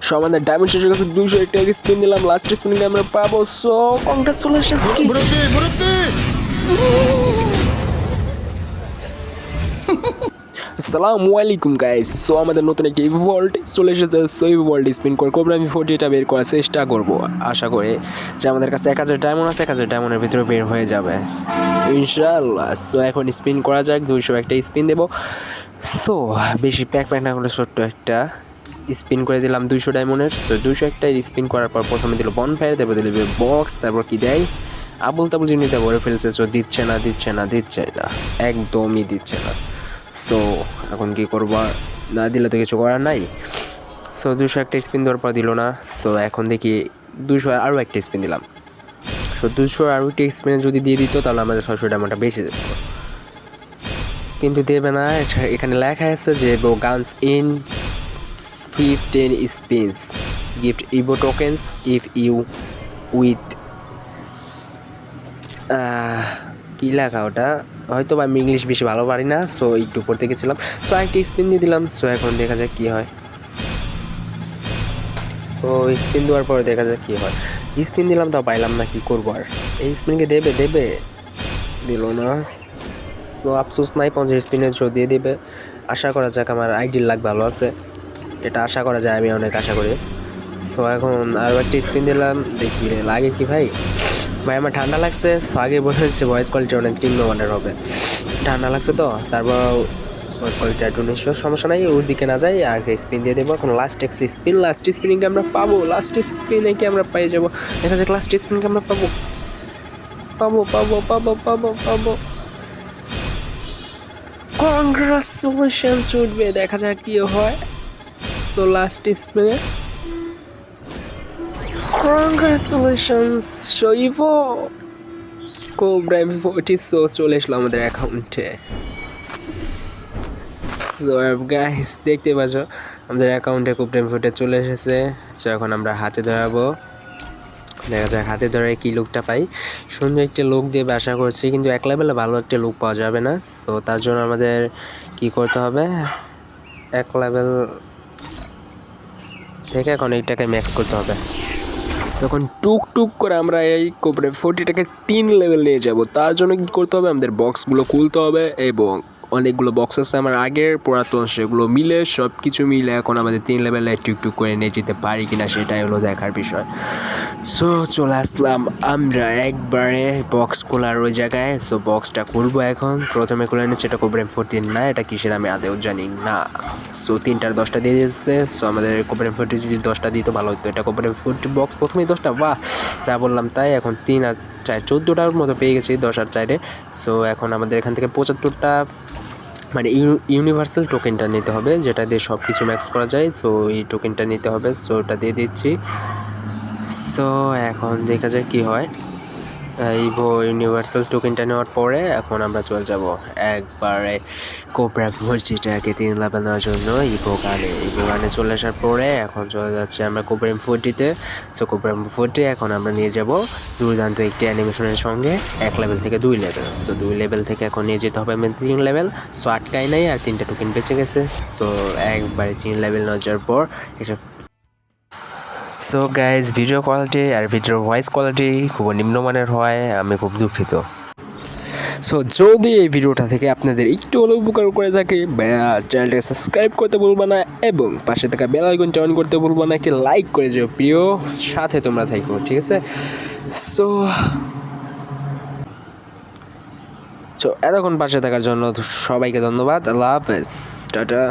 So আমাদের diamond শেষ হয়ে গেছে, 200 টাকা স্পিন দিলাম, লাস্ট স্পিনিংয়ে আমরা পাবো। সো কংগ্রাচুলেশনস কি আসসালামু আলাইকুম গাইস। সো আমাদের নতুন একটি ইভোল্ট চলে এসেছে। সো ইভোল্ট স্পিন করে কোবরা আমি 40টা বের করার চেষ্টা করব, আশা করি যে আমাদের কাছে 1000 ডায়মন্ড আছে, 1000 ডায়মন্ডের ভিতরে বের হয়ে যাবে ইনশাআল্লাহ। সো এখন স্পিন করা যাক, 200 একটা স্পিন দেবো। সো বেশি প্যাক না করে ছোট্ট একটা স্পিন করে দিলাম 200 ডায়মন্ডের। সো 200 একটা স্পিন করার পর প্রথমে দিল বনফায়ার, তারপর দিল বক্স, তারপর কি দেয় আবুল তাবুল জিনিসটা ভরে ফেলছে। সো দিচ্ছে না, একদমই দিচ্ছে না। সো এখন কী করবো, না দিলে তো কিছু করার নাই। সো 200 একটা স্পিন দেওয়ার পর দিল না। সো এখন দেখি 200 আরও একটা স্পিন দিলাম। সো 200 আরও একটা স্পিনে যদি দিয়ে দিত তাহলে আমাদের 600 ডায়মন্ডটা বেশি যেত, কিন্তু দেবে না। এখানে লেখা আছে যে guns in 15 spins gift evo tokens if you with কী লেখা ওটা, হয়তো বা আমি ইংলিশ বেশি ভালো পারি না। সো একটু পড়তে গেছিলাম। সো একটা স্পিন দিয়ে দিলাম। সো এখন দেখা যাক কী হয়। সো স্পিন দেওয়ার পরে দেখা যাক কী হয়। স্পিন দিলাম তাও পাইলাম না, কী করবো আর। এই স্পিনকে দেবে দিল না। সো আফসোস নাই, 50 স্পিনের শো দিয়ে দেবে। আশা করা যাক, আমার আইডির লাক ভালো আছে, এটা আশা করা যায়, আমি অনেক আশা করি। সো এখন আরও একটা স্পিন দিলাম, দেখি লাগে কি ভাই। আমার ঠান্ডা লাগছে। সো আগে বলে হচ্ছে ভয়েস কোয়ালিটি অনেক নিম্নমানের হবে, ঠান্ডা লাগছে তো। তারপর ভয়েস কোয়ালিটি একটু নিশ্চয় সমস্যা নাই, ওর দিকে না যাই আর স্পিন দিয়ে দেবো। এখন লাস্ট স্পিনিংকে আমরা পাবো, লাস্ট স্পিনে কি আমরা পেয়ে যাবো, দেখা যাক লাস্ট স্পিনকে আমরা পাবো। কংগ্রাচুলেশনস উঠবে, দেখা যাক কি হয়। সো লাস্ট স্পিনে কংগ্রাচুলেশনস শৈবো কোবরা M40। সো চলে আসলো আমাদের অ্যাকাউন্টে। সো গাইস দেখতে পাচ্ছ আমাদের অ্যাকাউন্টে কোবরা M40 চলে এসেছে। সো এখন আমরা হাতে ধরাবো, দেখা যাক হাতে ধরে কি লুকটা পাই। সুন্দর একটা লুক দেবে আশা করছি, কিন্তু এক লেভেলে ভালো একটা লুক পাওয়া যাবে না। সো তার জন্য আমাদের কি করতে হবে, এক লেভেল থেকে এখন এইটাকে ম্যাক্স করতে হবে। যখন টুক করে আমরা এই কোবরা 40টাকে 3 লেভেল নিয়ে যাব, তার জন্য কী করতে হবে, আমাদের বক্সগুলো খুলতে হবে এবং অনেকগুলো বক্স আছে আমার আগের পুরাতন, সেগুলো মিলে সব কিছু মিলে এখন আমাদের 3 লেভেলে টুক করে নিয়ে যেতে পারি কিনা সেটাই হলো দেখার বিষয়। সো চলে আসলাম আমরা একবারে বক্স খোলার ওই জায়গায়। সো বক্সটা খুলবো এখন। প্রথমে খুলে নিচ্ছে, এটা কোবরা M40 না, এটা কিসের আমি আদেও জানি না। সো 3টার 10টা দিয়ে দিচ্ছে। সো আমাদের কোবরা M40 যদি 10টা দিত ভালো হতো। এটা কোবরা M40 বক্স প্রথমেই 10টা, বাহ যা বললাম তাই। এখন 3 আর 4 14টার মতো পেয়ে গেছি, 10 আর 4-এ। সো এখন আমাদের এখান থেকে 75টা মানে ইউনিভার্সাল টোকেনটা নিতে হবে, যেটা দিয়ে সব কিছু ম্যাক্স করা যায়। সো এই টোকেনটা নিতে হবে। সো ওটা দিয়ে দিচ্ছি। সো এখন দেখা যায় কি হয়। ইভো ইউনিভার্সাল টোকেনটা নেওয়ার পরে এখন আমরা চলে যাব একবারে কোবরা M40টাকে 3 লেভেল নেওয়ার জন্য ইভো গানে চলে আসার পরে এখন চলে যাচ্ছে আমরা কোবরা M40-তে। সো কোবরা M40 এখন আমরা নিয়ে যাব দুর্দান্ত একটি অ্যানিমেশনের সঙ্গে 1 লেভেল থেকে 2 লেভেল। সো 2 লেভেল থেকে এখন নিয়ে যেতে হবে আমাদের 3 লেভেল। সো আটকাই নাই, আর 3টা টোকেন বেঁচে গেছে। সো একবারে 3 লেভেল নেওয়ার পর এটা। সো গাইজ ভিডিও কোয়ালিটি আর ভিডিওর ভয়েস কোয়ালিটি খুব নিম্নমানের হয়, আমি খুব দুঃখিত। সো যদি এই ভিডিওটা থেকে আপনাদের একটু হলেও উপকার করে থাকে, চ্যানেলটাকে সাবস্ক্রাইব করতে ভুলবো না এবং পাশে থাকা বেল আইকনটা অন করতে ভুলবো না, একটি লাইক করে যাও প্রিয়, সাথে তোমরা থাকো, ঠিক আছে। সো এতক্ষণ পাশে থাকার জন্য সবাইকে ধন্যবাদ। আল্লাহ হাফেজ, টাটা।